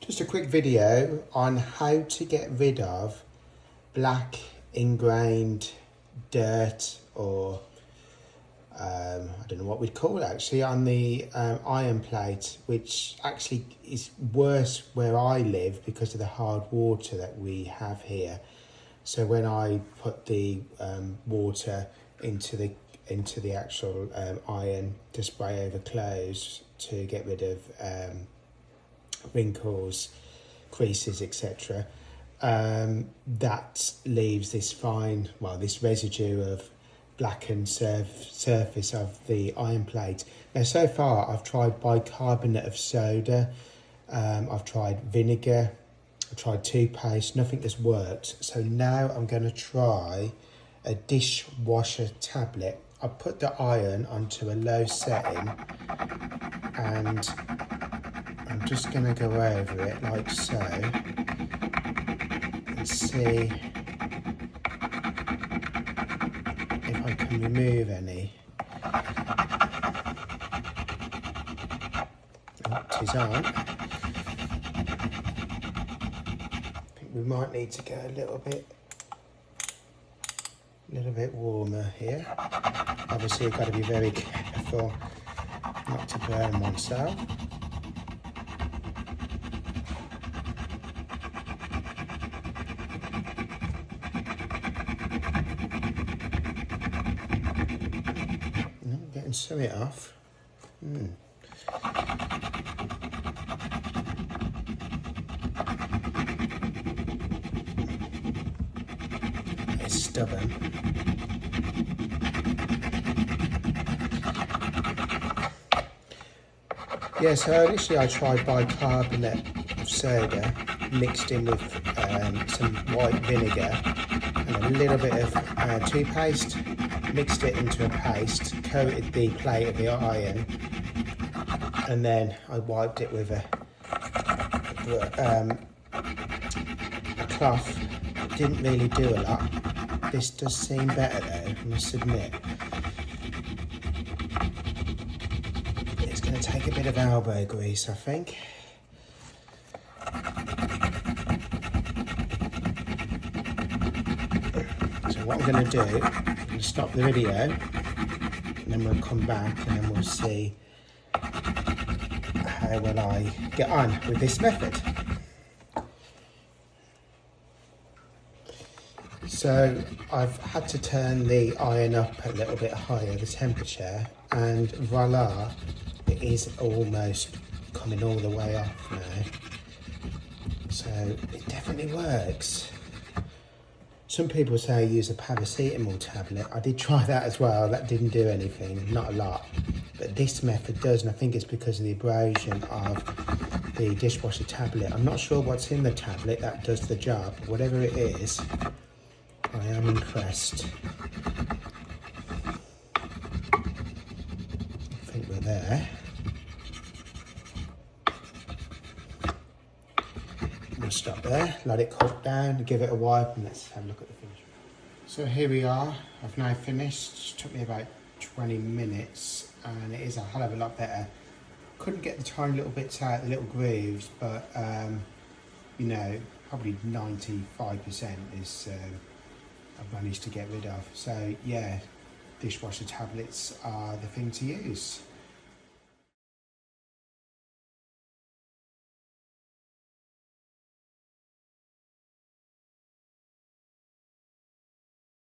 Just a quick video on how to get rid of black ingrained dirt or I don't know what we'd call it actually on the iron plate, which actually is worse where I live because of the hard water that we have here. So when I put the water into the actual iron to spray over clothes to get rid of wrinkles, creases, etc., that leaves this this residue of blackened surface of the iron plate. Now, so far I've tried bicarbonate of soda, I've tried vinegar, I've tried toothpaste, nothing has worked. So now I'm going to try a dishwasher tablet. I put the iron onto a low setting and I'm just going to go over it like so and see if I can remove any. It is on. I think we might need to go a little bit warmer here. Obviously you've got to be very careful not to burn oneself. Getting some of it off. It's stubborn. Yeah, so initially I tried bicarbonate of soda mixed in with some white vinegar and a little bit of toothpaste, mixed it into a paste, coated the plate of the iron, and then I wiped it with a cloth. It didn't really do a lot. This does seem better though, I must admit. It's going to take a bit of elbow grease, I think. So what I'm going to do, I'm going to stop the video and then we'll come back and then we'll see how will I get on with this method. So I've had to turn the iron up a little bit higher, the temperature, and voila, it is almost coming all the way off now. So it definitely works. Some people say use a paracetamol tablet. I did try that as well. That didn't do anything, not a lot. But this method does, and I think it's because of the abrasion of the dishwasher tablet. I'm not sure what's in the tablet that does the job, but whatever it is, I am impressed. I think we're there. We'll stop there, let it cook down, give it a wipe, and let's have a look at the finish. So here we are. I've now finished. It took me about 20 minutes and it is a hell of a lot better. Couldn't get the tiny little bits out, the little grooves, but you know, probably 95% is I've managed to get rid of. So yeah, dishwasher tablets are the thing to use.